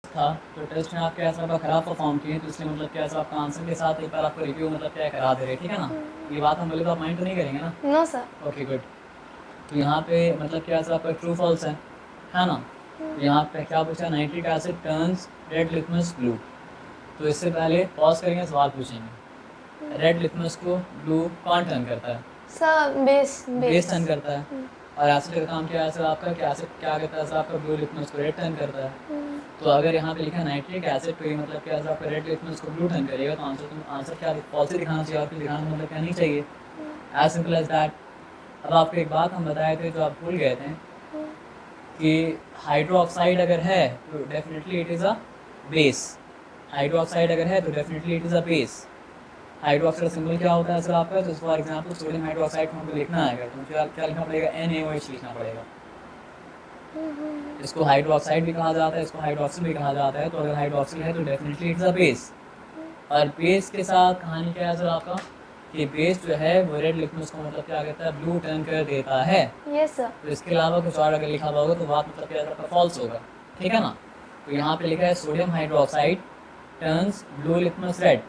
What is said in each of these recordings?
था, तो टेस्ट में आप क्या ऐसा ख़राब परफॉर्म किए, तो इसलिए मतलब क्या ऐसा आपका आंसर के साथ एक बार आपको रिव्यू मतलब क्या करा दे रहे, ठीक है ना। ये बात हम बोले तो आप माइंड तो नहीं करेंगे ना। No sir. Okay good. तो यहाँ पे मतलब क्या ऐसा आपका ट्रू फॉल्स है ना। तो यहाँ पे क्या पूछा, nitric asset turns red litmus blue. तो इससे पहले पॉज करेंगे, सवाल पूछेंगे। रेड लिटमस को ब्लू कौन टर्न करता है? सर बेस बेस टर्न करता है। और एसिड का काम क्या है सर आपका, कि एसिड क्या करता है सर आपका, ब्लू लिटमस को रेड टर्न करता है। तो अगर यहाँ पे लिखा है नाइट्रिक एसिड, तो ये मतलब क्या है आपका रेड लिटमस को ब्लू टर्न करेगा, तो आंसर क्या फॉल्स ही दिखाना चाहिए, और फिर दिखाना मतलब क्या नहीं चाहिए। As simple as that. अब आपको एक बात हम बताए थे जो आप भूल गए थे, कि हाइड्रोक्साइड अगर है तो definitely it is a base. Hydroxide अगर है तो definitely it is a base. Hydroxide symbol क्या होता है सर आपका, तो फॉर एग्जांपल सोडियम हाइड्रोक्साइड को हमको लिखना है, तो मुझे क्या लिखना पड़ेगा, NaOH लिखना पड़ेगा। इसको हाइड्रोक्साइड भी कहा जाता है, इसको हाइड्रोक्सिल भी कहा जाता है। तो अगर हाइड्रोक्सिल है तो डेफिनेटली इट्स अ बेस। और बेस के साथ कहानी क्या है सर आपका, कि बेस जो है वो रेड लिटमस को मतलब क्या कहता है, ब्लू टर्न कर देता है। Yes sir. तो इसके अलावा कुछ और अगर लिखा हुआ होगा तो बात मतलब क्या आपका फॉल्स होगा, ठीक है ना। तो यहाँ पे लिखा है sodium hydroxide turns blue litmus red.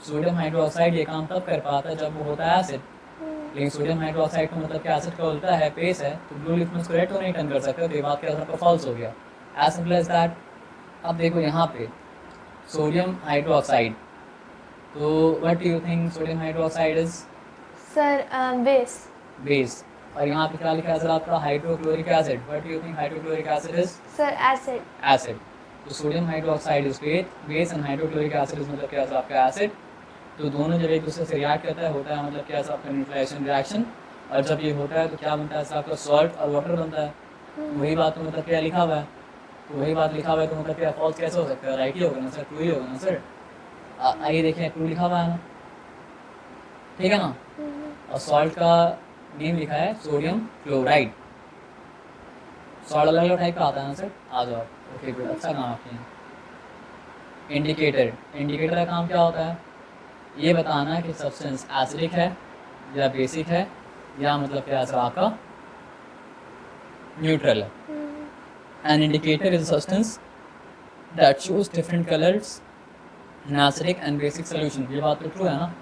Sodium hydroxide ये काम तब कर पाता है जब वो होता है एसिड, लेकिन सोडियम हाइड्रोक्साइड का मतलब क्या एसिड का उल्टा है, बेस है, तो ब्लू लिटमस को रेड तो नहीं टर्न कर सकते। तो ये बात क्या आपका फॉल्स हो गया। As simple as that. अब देखो यहाँ पे सोडियम हाइड्रोक्साइड, तो what do you think sodium hydroxide is? Sir base. Base. और यहाँ पे क्या लिखा है सर आपका, hydrochloric acid. What do you think hydrochloric acid is? Sir acid. Acid. तो sodium hydroxide is base and hydrochloric acid is मतलब क्या आपका एसिड। तो दोनों जब एक दूसरे से रिएक्ट करता है, होता है मतलब क्या आपका न्यूट्रलाइजेशन रिएक्शन। और जब ये होता है तो क्या बनता है आपका, सॉल्ट और वाटर बनता है। वही बात तो मतलब क्या लिखा हुआ है, तो वही बात लिखा हुआ है, तो मतलब क्या फॉल्स कैसे हो सकता है, राइट ही होगा ना सर, ट्रू ही होगा ना सर। आइए देखें, ट्रू लिखा हुआ है ना, ठीक है ना। और सॉल्ट का नेम लिखा है सोडियम क्लोराइड। सॉल्ट अलग अलग टाइप का आता है ना सर, आ जाओ। ओके गुड, अच्छा काम आपने। इंडिकेटर, इंडिकेटर का काम क्या होता है, ये बताना कि सब्सटेंस एसिडिक है या बेसिक है, या मतलब क्या सर आपका न्यूट्रल है। An indicator is a substance that shows different colours in acidic and basic solution. ये बात तो ट्रू है ना।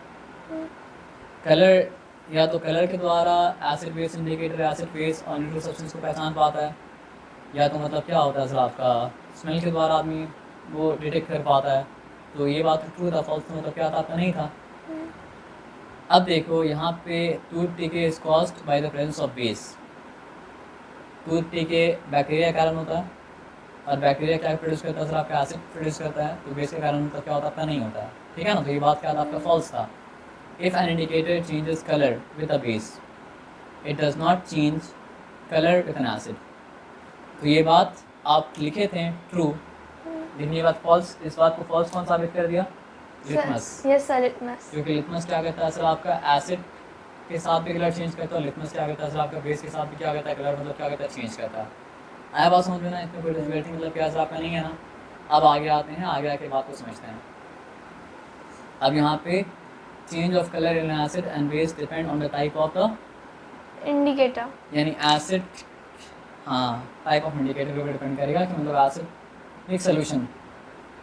कलर, या तो कलर के द्वारा acid base indicator acid base और न्यूट्रल सब्सटेंस को पहचान पाता है, या तो मतलब क्या होता है सर आपका, स्मेल के द्वारा आदमी वो डिटेक्ट कर पाता है। तो ये बात तो ट्रू था, फॉल्स तो मतलब क्या था आपका, नहीं था। अब देखो यहाँ पे टूथ टीके is caused by the presence of base. Tooth टीके बैक्टीरिया के कारण होता है, और बैक्टीरिया क्या प्रोड्यूस करता है सर आपका, एसिड प्रोड्यूस करता है। तो बेस के कारण मतलब क्या होता है आपका, नहीं होता है, ठीक है ना। तो ये बात क्या था आपका, फॉल्स था। If an indicator changes colour with a base, it does not change colour with N acid. तो ये बात आप लिखे थे ट्रू, लेकिन ये बात फॉल्स, इस बात को फॉल्स कौन साबित कर दिया, लिटमस। Yes sir litmus. क्योंकि लिटमस क्या कहता है सर आपका, एसिड के साथ भी कलर चेंज करता है। लिटमस क्या कहता है सर आपका, बेस के साथ भी क्या कहता है, कलर मतलब क्या कहता है, चेंज करता है। आया बात समझ में ना, इसमें कोई डिफिकल्टी मतलब क्या सर आपका नहीं है ना। अब आगे आते हैं, आगे आके बात को समझते हैं। अब यहाँ पे change of colour in acid and base depend on the type of the indicator. यानी एसिड, हाँ टाइप ऑफ इंडिकेटर के ऊपर डिपेंड करेगा कि मतलब एसिड एक सोल्यूशन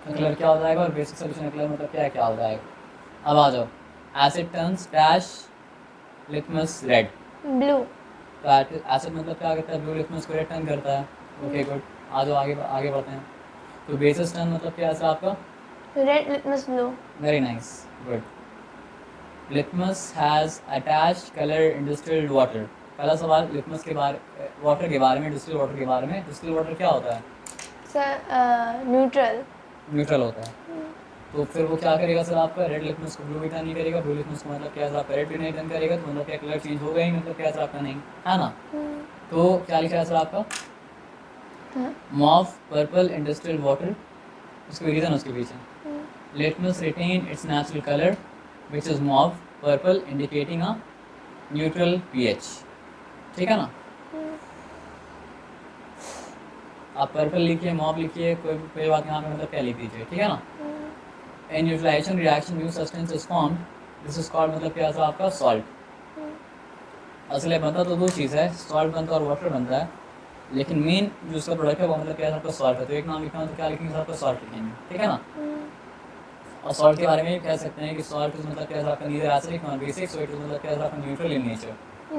का कलर क्या हो जाएगा, और बेसिक सोल्यूशन का कलर मतलब क्या हो जाएगा। अब आ जाओ, asset turns dash litmus red. Blue. तो एसिड मतलब क्या करता है, ब्लू लिटमस को रेड टर्न करता है। ओके गुड, आ जाओ आगे आगे बढ़ते हैं। तो बेसिस टर्न मतलब क्या है आपका, red litmus blue. Very nice, good. Litmus has attached colour in distilled water. पहला सवाल लिटमस के बारे, वाटर के बारे में, डिस्टिल्ड वाटर के बारे में। डिस्टिल्ड वाटर क्या होता है सर न्यूट्रल। न्यूट्रल होता है। तो फिर वो क्या करेगा सर आपका, रेड लिटमस को ब्लू भी टर्न नहीं करेगा, ब्लू लिटमस को मतलब क्या सर आपका रेड भी नहीं टर्न करेगा। तो मतलब क्या कलर चेंज होगा ही, मतलब क्या सर आपका नहीं, है ना। तो क्या लिखा है सर आपका, मॉव पर्पल इंडस्ट्रियल वाटर, उसके रीजन उसके पीछे। Litmus retain its natural colour which is mauve purple indicating a neutral pH, ठीक है ना। आप पर्पल लिखिए, मॉव लिखिए, कोई बात यहाँ पे मतलब क्या लिख दीजिए, ठीक है ना। In neutralization reaction new substance is formed, this is called मतलब क्या सर आपका, सॉल्ट। असले बनता तो दो चीज़ है, सॉल्ट बनता है और वाटर बनता है। लेकिन मेन जो उसका प्रोडक्ट है वो मतलब क्या है आपका सॉल्ट है, तो एक नाम लिखना है तो क्या लिखेंगे आपका सॉल्ट लिखेंगे, ठीक है ना। और सॉल्ट के बारे में कह सकते हैं कि सॉल्ट इज मतलब क्या है आपका neither acidic nor basic, so it is मतलब क्या है आपका neutral in nature.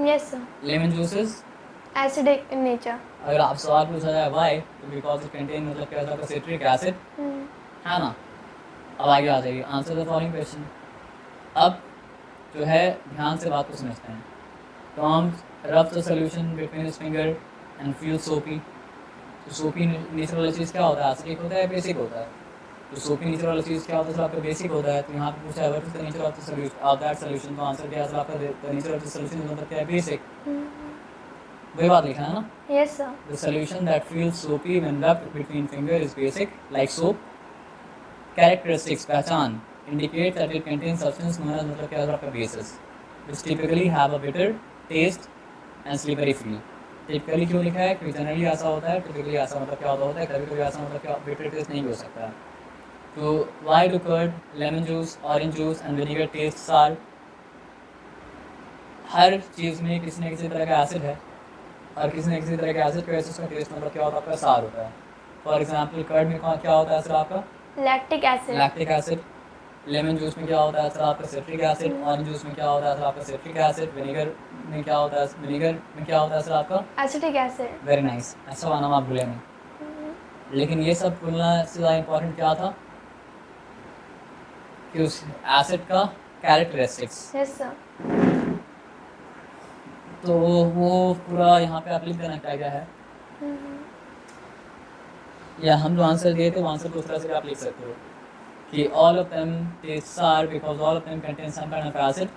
Yes, sir. Lemon juices, Acidic in nature. अगर आप सवाल पूछा जाए व्हाई, तो बिकॉज इट कंटेन मतलब क्या है आपका सिट्रिक एसिड, है ना। अब आगे आ जाइए, आंसर द फॉलोइंग क्वेश्चन। अब जो है ध्यान से बात को समझते हैं। Tom rubs the solution between his finger and feel सोपी। तो सोपी नेचर वाला चीज़ क्या होता है, एसिडिक होता है या बेसिक होता है। तो सोपी नेचर वाला चीज़ क्या होता है, आपका बेसिक होता है। तो यहाँ पे पूछा है what is the nature of the solution of that solution, तो आंसर क्या है आपका the nature of the solution मतलब क्या है, बेसिक। वही बात लिखा है ना। Yes, sir. The solution that feels soapy when rubbed between finger is basic, like soap. Characteristics पहचान indicate that it contains substance known as मतलब क्या है आपका bases, which typically have a bitter taste and slippery feel. Typically क्यों लिखा है, क्योंकि generally ऐसा होता है, typically ऐसा मतलब क्या होता है, कभी-कभी ऐसा मतलब क्या bitter taste नहीं हो सकता है। तो why do curd, lemon juice, orange juice and vinegar taste sour? हर चीज़ में किसी न किसी तरह का एसिड है और किसी न किसी तरह के एसिड की वजह से उसका टेस्ट मतलब क्या होता है, आपका सार होता है। फॉर एग्जाम्पल कर्ड में क्या होता है एसिड आपका, Lactic acid. Lactic acid. Lemon juice में क्या होता है एसिड आपका, सिट्रिक एसिड। ऑरेंज जूस में क्या होता है एसिड आपका, सिट्रिक एसिड। विनेगर में क्या होता है, विनेगर में क्या होता है एसिड आपका, Acetic acid. वेरी नाइस, अच्छा वाला नाम आप भूले नहीं। लेकिन ये सब बोलना से ज़्यादा इम्पोर्टेंट क्या था कि उस एसिड का कैरेक्टरिस्टिक्स, Yes, sir. तो वो पूरा यहाँ पे आप लिख देना क्या क्या है, या हम जो आंसर दिए थे वो आंसर को उस तरह से आप लिख सकते हो कि all of them taste sour because all of them contain some kind of acid.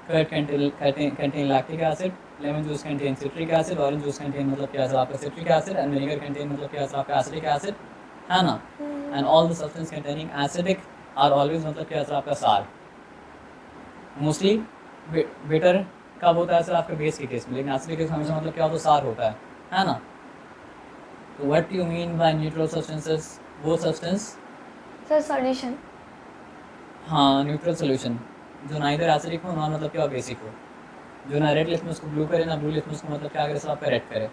Curd contain lactic acid, lemon juice contains citric acid, orange juice contain मतलब क्या है आपका citric acid, and vinegar contain मतलब क्या है आपका acidic acid, है ना। And all the substance containing acidic are always मतलब क्या है आपका sour. Mostly bitter कब होता है सर आपका बेस के केस में, लेकिन acidic केस हमेशा मतलब क्या होता है, sour होता है ना। तो what do you mean by neutral substances? वो substance, Sir, solution. हाँ न्यूट्रल सोल्यूशन, जो ना इधर एसिडिक हो ना मतलब क्या बेसिक हो, जो ना रेड लिटमस को ब्लू करे ना ब्लू लिटमस को मतलब क्या करे सर आपका रेड करे।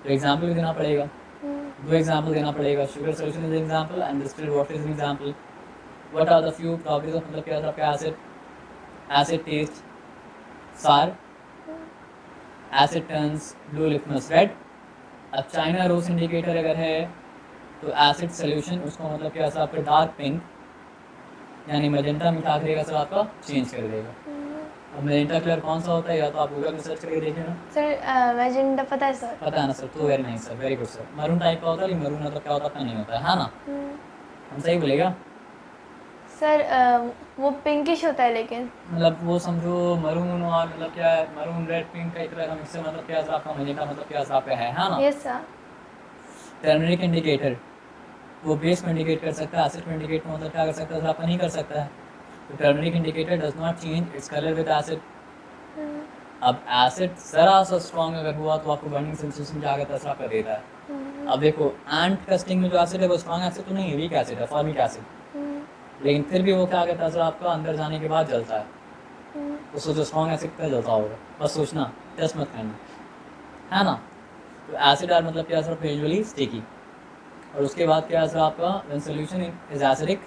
तो एग्जाम्पल भी देना पड़ेगा, दो एग्जाम्पल देना पड़ेगा। Sugar solution is example and distilled water is example. What are the few properties of मतलब क्या है आपका acid, acid test sir, acid turns blue litmus red. अब चाइना रोज इंडिकेटर अगर है तो एसिड सोल्यूशन उसको मतलब क्या है आपका डार्क पिंक यानी मैजेंटा में क्या करेगा सर आपका चेंज कर देगा। अब मैजेंटा कलर कौन सा होता है, या तो आप गूगल में सर्च करके देखिएगा। Sir, magenta पता है sir. पता है ना सर, तो very nice sir, very good sir. Maroon type का होता है, लेकिन मरून मतलब क्या होता है नहीं होता है ना। हम सही बोलेगा Sir, वो pinkish होता है लेकिन. मतलब वो समझो मरून और मतलब क्या है, मरून रेड पिंक का एक तरह का मिक्सर मतलब क्या है आपका मैजेंटा मतलब क्या है आपका है ना। Yes, sir. टर्मरिक इंडिकेटर वो बेस को इंडिकेट कर सकता है, एसिड को इंडिकेट मतलब क्या कर सकता है सर आपका नहीं कर सकता है। तो turmeric indicator does not change its colour with acid. अब एसिड जरा सा स्ट्रॉन्ग अगर हुआ तो आपको बर्निंग सेंसेशन क्या करता है सर आपका देता है। अब देखो एंट का स्टिंग में जो एसिड है वो स्ट्रॉन्ग एसिड तो नहीं है, वीक एसिड है, फॉर्मिक एसिड, लेकिन फिर भी वो क्या करता है सर आपका अंदर जाने के बाद जलता है। तो सोचो स्ट्रॉन्ग एसिड का जलता होगा, बस सोचना, टेस्ट मत करना, है ना। तो एसिड आर मतलब क्या सर यूजुअली स्टिकी। और उसके बाद क्या है सर आपका when solution is acidic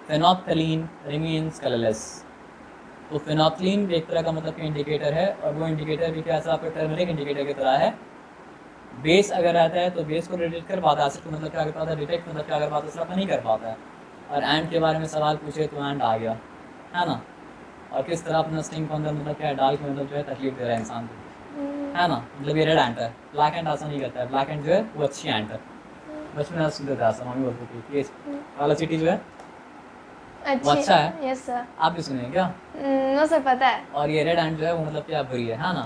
phenolphthalein remains colourless. तो फेनोप्थलीन भी एक तरह का मतलब कि इंडिकेटर है, और वो इंडिकेटर भी क्या है सर आपका टर्मरिक इंडिकेटर की तरह है। बेस अगर रहता है तो बेस को डिटेक्ट कर पाता है, एसिड को मतलब क्या कर पाता है, डिटेक्ट मतलब क्या कर पाता है सर आपका नहीं कर पाता है। और एंड के बारे में सवाल पूछे तो एंड आ गया, है ना। और किस तरह अपना स्टिंग को अंदर मतलब क्या है डाल के मतलब जो है तकलीफ दे रहा है इंसान को, है ना। मतलब ये रेड एंट है, ब्लैक एंट ऐसा नहीं करता है, ब्लैक एंट जो है वो अच्छी एंट है। बचपन में सुनते थे ऐसा, मम्मी बोलती थी ये वाला चीटी जो है वो अच्छा है। Yes, sir. आप भी सुने क्या। No sir, पता है. और ये रेड एंट जो है वो मतलब क्या बुरी है ना।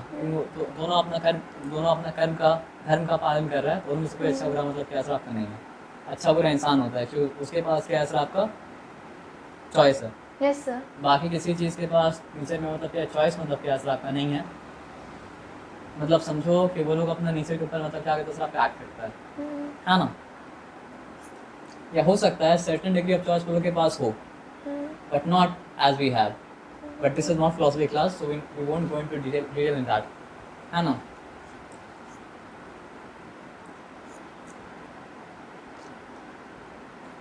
तो दोनों अपना धर्म का पालन कर रहा है, और उसको अच्छा बुरा मतलब क्या असर आपका नहीं है, अच्छा बुरा इंसान होता है क्योंकि उसके पास क्या असर आपका चॉइस है। Yes, sir. बाकी किसी चीज़ के पास नेचर में मतलब क्या चॉइस मतलब क्या असर आपका नहीं है। मतलब समझो कि वो लोग अपना नेचर के ऊपर मतलब क्या करते हैं आपका एक्ट करता है ना। या हो सकता है सर्टेन डिग्री ऑफ चॉइस वो लोग के पास हो, but not as we have. But this is not philosophy class, so we won't go into detail in that, है ना।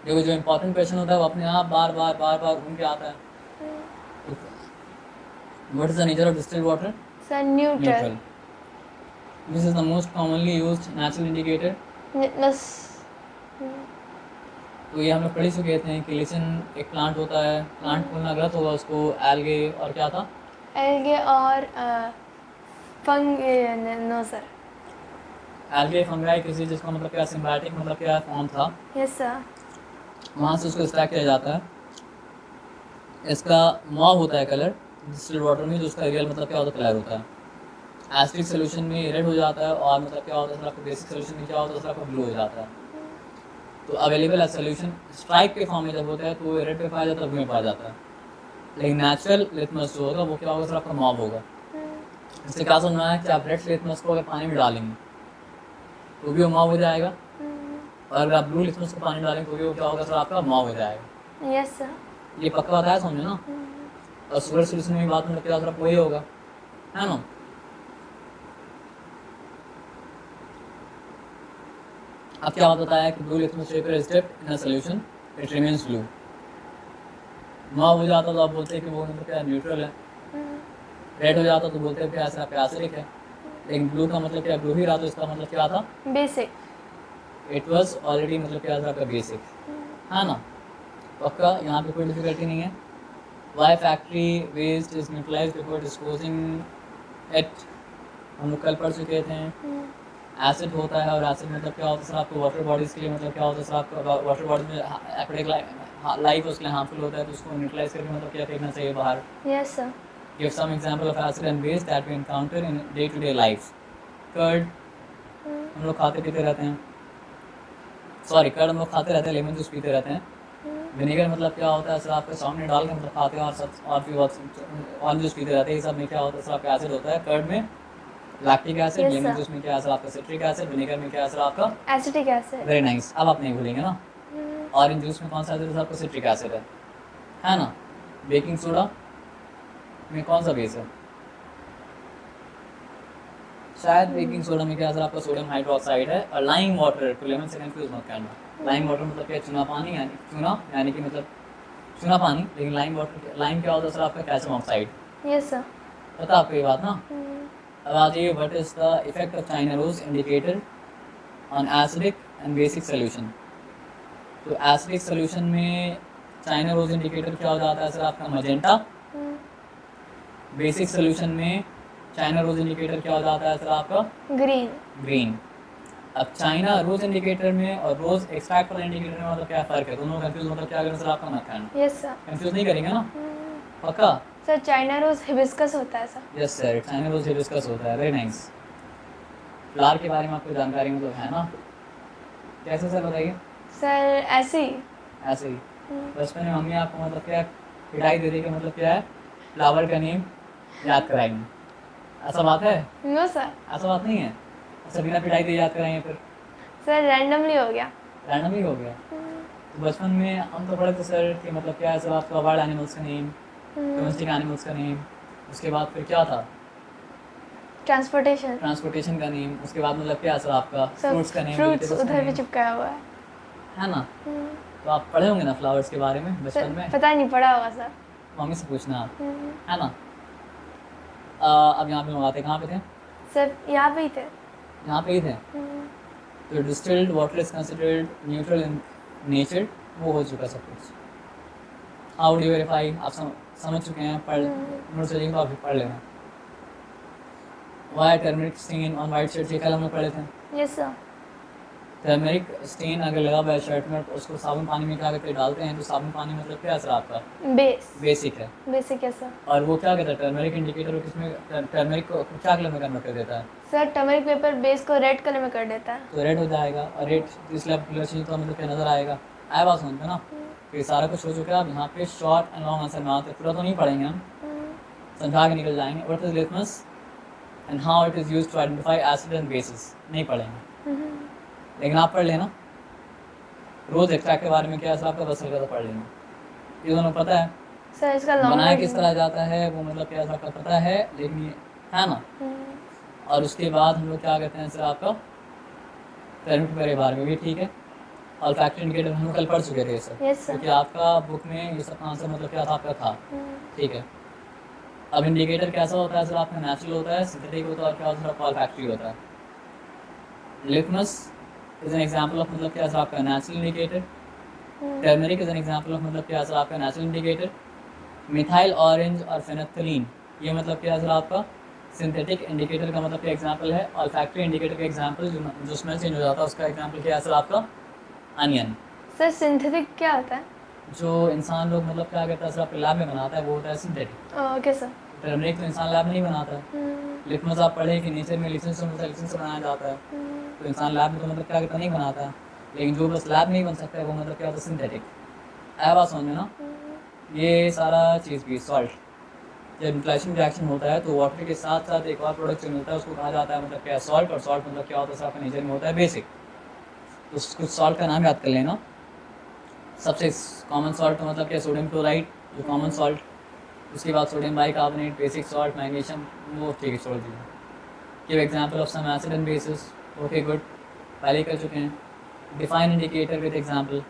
देखो जो इम्पोर्टेंट क्वेश्चन होता है वो अपने आप बार बार घूम के आता है। What is the nature of distilled water? Sir neutral. Neutral. This is the most commonly used natural indicator. Litmus. तो ये हम लोग पढ़ ही चुके थे कि लिसन एक प्लांट होता है, प्लांट बोलना गलत होगा उसको, एल्गे और क्या था? एल्गे और फंग नो सर। एल्गे फंगाई किसी जिसका मतलब क्या सिम्बायोटिक मतलब क्या फॉर्म था, यस सर। वहाँ से उसको एक्सट्रैक्ट किया जाता है। इसका मॉव होता है कलर डिस्टिल्ड वाटर में, जो उसका रियल मतलब क्या होता है कलर होता है। एसिडिक सोल्यूशन में रेड हो जाता है और मतलब क्या होता है सर आपको बेसिक सोल्यूशन में क्या होता है सर आपको ब्लू हो जाता है। तो अवेलेबल है सोल्यूशन स्ट्राइक के फॉर्म में जब होता है तो रेड पे पाया जाता है, ब्लू में पाया जाता है। लेकिन नेचुरल लिटमस जो होगा वो क्या होगा सर आपका मॉव होगा। इससे क्या समझना है कि आप रेड लिटमस को अगर पानी में डालेंगे तो भी वो मॉव हो जाएगा, और अगर आप ब्लू लिटमस को पानी में डालेंगे तो भी वो क्या होगा सर आपका मॉव हो जाएगा। Yes sir. ये पक्का बताया समझो ना। और सुगर सोल्यूशन में बात मतलब क्या सर आपको वही होगा, है ना। अब क्या बताया कि blue litmus paper is dipped in a solution it remains blue. Mauve हो जाता तो आप बोलते हैं कि वो मतलब क्या न्यूट्रल है। रेड हो जाता तो बोलते हैं क्या ऐसा एसिडिक है। लेकिन ब्लू का मतलब क्या ब्लू ही रहा तो इसका मतलब क्या था बेसिक। इट वाज ऑलरेडी मतलब क्या था आपका बेसिक, है ना। पक्का यहाँ पे कोई डिफिकल्टी नहीं है। Why factory waste is neutralized before disposing it, हम लोग कल पढ़ चुके थे। एसिड होता है और एसिड मतलब क्या होता है सर आपको वाटर बॉडीज़ के लिए मतलब क्या होता है सर आपका वाटर बॉडीज में एक्वाटिक लाइफ उसके लिए हार्मफुल होता है तो उसको न्यूट्रलाइज करके मतलब क्या फेंकना चाहिए बाहर। Yes sir. Give some example of acid and base that we encounter in day to day life. Curd हम लोग खाते पीते रहते हैं, सॉरी कर्ड हम लोग खाते रहते हैं, लेमन जूस पीते रहते हैं। विनेगर मतलब क्या होता है सर आपके सामने डाल के मतलब खाते हैं और सब और भी बहुत ऑरेंज जूस पीते रहते हैं। ये सब में क्या होता है सर आपका एसिड होता है। कर्ड में lactic acid, Yes, lemon sir. Juice में क्या है सर आपका सिट्रिक एसिड, विनेगर में क्या है सर आपका एसिटिक एसिड। Very nice. अब आप नहीं भूलेंगे ना। ऑरेंज जूस में कौन सा एसिड है सर आपका सिट्रिक एसिड है ना। बेकिंग सोडा में कौन सा बेस है? शायद बेकिंग सोडा में क्या है सर आपका सोडियम हाइड्रोक्साइड है। और लाइम वाटर को लेमन से कंफ्यूज मत करना। लाइम वाटर मतलब क्या चूना पानी, यानी चूना यानी कि मतलब चूना पानी, लेकिन लाइम वाटर लाइम क्या होता है सर आपका कैल्शियम ऑक्साइड। Yes sir. पता आपको ये बात ना। अब आ जाइए what is the effect of China rose indicator on acidic and basic solution. तो एसिडिक सोल्यूशन में चाइना रोज इंडिकेटर क्या हो जाता है सर आपका मजेंटा। बेसिक सोल्यूशन में चाइना रोज इंडिकेटर क्या हो जाता है सर आपका ग्रीन। ग्रीन। अब चाइना रोज इंडिकेटर में और रोज एक्सट्रैक्ट वाला इंडिकेटर में मतलब क्या फ़र्क है? दोनों कंफ्यूज मतलब क्या करें सर आपका मत करना। Yes sir. कंफ्यूज नहीं करेंगे ना, पक्का। सर चाइना रोज हिबिस्कस होता है sir. Yes sir, China rose hibiscus होता है। Very nice. फ्लावर के बारे में आपको जानकारी मतलब है ना। कैसे सर बताइए? सर ऐसे ही। ऐसे ही बचपन में मम्मी आपको मतलब क्या पिटाई दे रही कि मतलब क्या है फ्लावर का नेम याद कराएंगे, ऐसा बात है? No sir. ऐसा बात नहीं है। अच्छा बिना पिटाई दे याद कराएंगे फिर? सर रैंडमली हो गया। रैंडमली हो गया। तो बचपन में हम तो पढ़े थे सर कि मतलब क्या है सर आपका वाइल्ड एनिमल्स का नेम, डोमेस्टिक एनिमल्स का नेम, उसके बाद फिर क्या था ट्रांसपोर्टेशन का नेम, उसके बाद मतलब क्या है सर आपका फ्रूट्स का नेम, फ्रूट्स वेजिटेबल्स का उधर भी नेम, चिपकाया हुआ है ना। तो आप पढ़े होंगे ना फ्लावर्स के बारे में बचपन में। पता नहीं पड़ा होगा सर। मम्मी से पूछना आप, है ना। अब यहाँ पे हम आते कहाँ पे थे? सर यहाँ पे ही थे। यहाँ पे ही थे। तो distilled water is considered neutral in nature, वो हो चुका सब कुछ। हाउ डू वेरीफाई आप समझ चुके हैं, पढ़ नोट चलिए तो आप पढ़ लेना। Why turmeric stain on white shirt, ये कल हम लोग पढ़े थे। Yes sir. टर्मरिक स्टेन अगर लगा हुआ है शर्ट में तो उसको साबुन पानी में क्या करके डालते हैं, तो साबुन पानी मतलब क्या असर आपका बेसिक है। बेसिक है सर। और वो क्या कहता है टर्मरिक इंडिकेटर किसमें, टर्मरिक को क्या कलर में कन्वर्ट कर देता है सर? टर्मरिक पेपर बेस को रेड कलर में कर देता है। तो रेड हो जाएगा। और रेड इसलिए कलर चेंज तो मतलब क्या नजर आएगा। आया बात समझ में ना। तो ये सारा कुछ हो चुका है। अब यहाँ पे शॉर्ट एंड लॉन्ग आंसर में आते, पूरा तो नहीं पढ़ेंगे हम, समझा के निकल जाएंगे। What is litmus and how it is used to identify acid and bases, नहीं पढ़ेंगे। लेकिन आप पढ़ लेना रोज एक्सट्रैक्ट के बारे में क्या है आपका बस हल्का सा पढ़ लेना, ये दोनों पता है। सर इसका लॉन्ग बनाया किस तरह जाता है वो मतलब क्या आपका पता है, लेकिन ये है ना। और उसके बाद हम लोग क्या कहते हैं सर आपका टर्मिक के बारे में भी ठीक है। ऑल्फैक्टरी इंडिकेटर हम लोग कल पढ़ चुके थे ये सब, Yes, sir. क्योंकि आपका बुक में ये सब का आंसर मतलब क्या था आपका था, ठीक है। अब इंडिकेटर कैसा होता है सर आपका, नेचुरल होता है, सिंथेटिक होता है, और क्या होता है आपका ऑल्फैक्टरी होता है। Litmus is an example of मतलब क्या सर आपका natural indicator. Turmeric is an example of मतलब क्या सर आपका नेचुरल इंडिकेटर। मिथाइल ऑरेंज और फेनेथलीन ये मतलब क्या सर आपका सिंथेटिक इंडिकेटर का मतलब क्या एग्जांपल है। ऑल्फैक्टरी इंडिकेटर का एग्जांपल जो स्मेल चेंज हो जाता है उसका एग्जांपल क्या है सर आपका अनियन। सर सिंथेटिक क्या होता है? जो इंसान लोग मतलब क्या करता है सर आपके लैब में बनाता है वो होता है सिंथेटिक। Okay sir. टर्मरिक तो इंसान लैब में नहीं बनाता है। लिटमस आप पढ़े कि नेचर में लिसन से बनाया जाता है, तो इंसान लैब में तो मतलब क्या करता नहीं बनाता है, लेकिन जो बस लैब में ही बन सकता है वो मतलब क्या होता है सिंथेटिक। आया बात समझ में ना। ये सारा चीज़ भी सॉल्ट, जब न्यूट्रिशन रिएक्शन होता है तो वाटर के साथ साथ एक और प्रोडक्ट जो मिलता है उसको कहा जाता है मतलब क्या सॉल्ट, और सॉल्ट मतलब क्या होता है आपका नेचर में होता है बेसिक। तो कुछ सॉल्ट का नाम याद कर लेना। सबसे कॉमन सॉल्ट तो मतलब क्या सोडियम क्लोराइड जो कॉमन सॉल्ट, उसके बाद sodium bicarbonate, basic salt, magnesium, वो ठीक है छोड़ दीजिए। Give example of some acid and bases, okay good, पहले कर चुके हैं। डिफाइन इंडिकेटर विद एग्जांपल,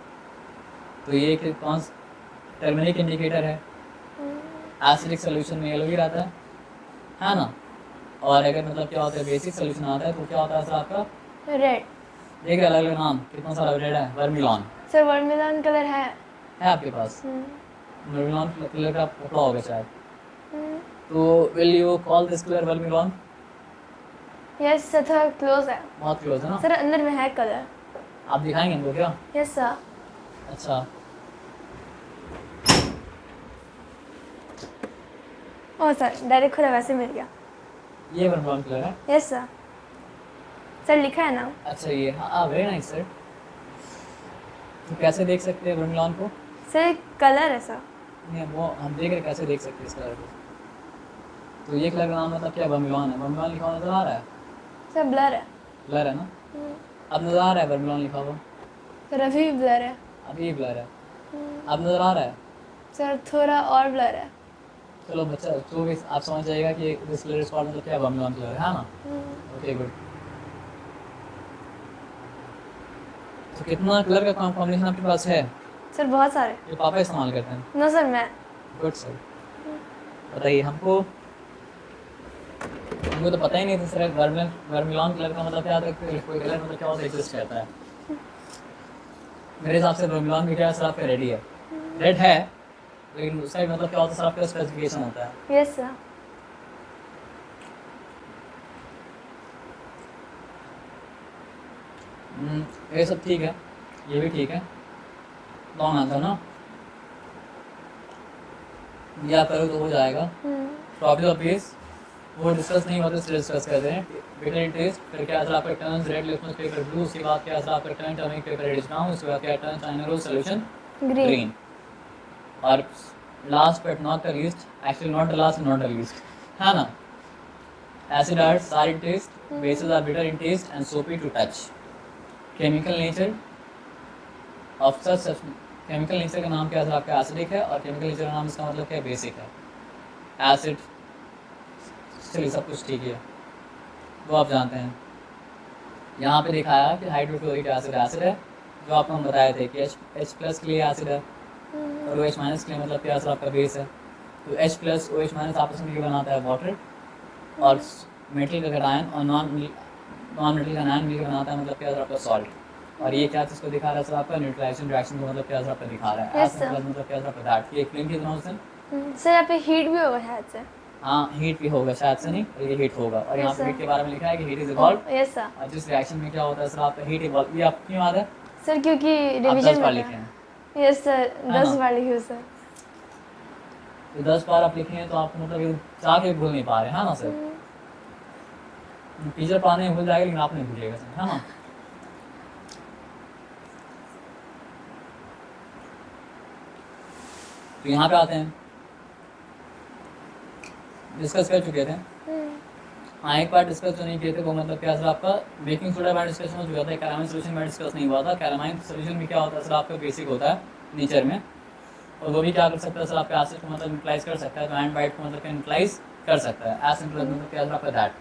तो ये कि कौन टर्मरिक इंडिकेटर है, एसिडिक सोल्यूशन में येलो ही रहता है ना। और अगर मतलब क्या होता है बेसिक सोल्यूशन आता है तो क्या होता है सर आपका रेड। देखिए अलग अलग नाम कितना सारा रेड है, वर्मिलॉन सर वर्मिलॉन कलर है। आपके पास, वर्मिलॉन कलर का कपड़ा होगा शायद, तो will you call this colour vermilion? Yes sir, थोड़ा क्लोज है। बहुत क्लोज है ना। सर अंदर में है कलर। आप दिखाएंगे इनको क्या? Yes sir. अच्छा ओ सर डायरेक्ट खुला वैसे मिल गया। ये वर्मिलॉन कलर है। Yes sir. सर लिखा है ना। अच्छा ये हाँ वेरी नाइस सर। तो कैसे देख सकते हैं वर्मिलॉन को? सर कलर है सर। नहीं वो हम देख रहे कैसे देख सकते हैं इस कलर को? तो ये कलर का नाम मतलब क्या वर्मिलॉन है। वर्मिलॉन लिखा हुआ नजर आ रहा है? सर ब्लर है। ब्लर है ना। अब नजर आ रहा है वर्मिलॉन लिखा हुआ? सर अभी भी ब्लर है। अभी भी ब्लर है। अब नजर आ रहा है? सर थोड़ा और ब्लर है। चलो बच्चा तो भी आप समझ जाएगा कि दिस कलर इज कॉल्ड मतलब क्या वर्मिलॉन कलर है ना। Okay good. तो कितना कलर का कॉम्बिनेशन आपके पास है? सर बहुत सारे। ये पापा इस्तेमाल करते हैं? नो सर मैं। Good sir. बताइए हमको तो पता ही नहीं था सर वर्मिलॉन कलर का मतलब क्या होता है, कोई कलर मतलब क्या होता है एग्जिस्ट करता है। मेरे हिसाब से वर्मिलॉन भी क्या है सर आपका रेडी है, रेड है, लेकिन उसका मतलब क्या होता है सर आपका स्पेसिफिकेशन होता है। Yes sir. ये सब ठीक है, ये भी ठीक है, लॉन्ग आंसर ना। ये आप करो तो हो जाएगा। प्रॉपर्टी ऑफ बेस वो डिस्कस नहीं होता इसलिए डिस्कस करते हैं। बिटर इन टेस्ट, फिर क्या असर आपका turns red, litmus paper blue, उसके बाद क्या असर आपका turn turmeric paper reddish brown, उसके बाद क्या turn China rose solution green. और last but not the least, actually not the last not the least, है ना। Acid are sour in test, bases are bitter in test and soapy to touch. Chemical nature of such, chemical nature का नाम क्या है आपका acidic है, और chemical nature का नाम इसका मतलब क्या है बेसिक है। एसिड चलिए सब कुछ ठीक है, वो आप जानते हैं। यहाँ पे दिखाया कि हाइड्रोक्लोरिक एसिड एसिड है, जो आपको हम बताए थे कि H प्लस के लिए एसिड है और OH माइनस के लिए मतलब क्या आपका बेस है। तो H प्लस OH माइनस आपस में बनाता है वाटर, और मेटल का कैटायन और नॉन मेटल का आयन मिलकर बनाता है मतलब क्या आपका सॉल्ट। और ये क्या चीज़ को दिखा रहा है सर आपका न्यूट्रलाइजेशन रिएक्शन को मतलब क्या आपका दिखा रहा है। Yes, sir. मतलब क्या आपका दैट ये क्लीन की तरह से। सर यहाँ पे हीट भी होगा शायद से। हाँ हीट भी होगा शायद से, नहीं ये हीट होगा। और यहाँ Yes, पे sir. हीट के बारे में लिखा है कि heat is evolve. Yes sir. और जिस रिएक्शन में क्या होता है सर आपका हीट इवॉल्व, ये आप क्यों याद है? सर क्योंकि आप 10 रिवीजन बार में लिखे हैं। यस सर, ना? 10 बार लिखी हूँ सर। तो 10 बार आप लिखे हैं तो आपको मतलब ये चाह के भूल नहीं पा रहे हैं ना सर। टीचर पढ़ाने में भूल जाएगा लेकिन आप नहीं भूलिएगा सर, है ना। तो यहाँ पे आते हैं, डिस्कस कर चुके थे। हाँ एक बार डिस्कस जो नहीं किए थे वो मतलब क्या सर आपका बेकिंग सोडा बार डिस्कशन हो चुका था, कैरामाइन सोल्यूशन में डिस्कस नहीं हुआ था। कैरामाइन सोल्यूशन में क्या होता है सर आपका बेसिक होता है नेचर में, और वो भी क्या कर सकता है सर आपका एसिड को मतलब न्यूट्रलाइज कर सकता है, तो एंड बाइट को मतलब न्यूट्रलाइज कर सकता है। एज सिंपल मतलब क्या सर आपका दैट।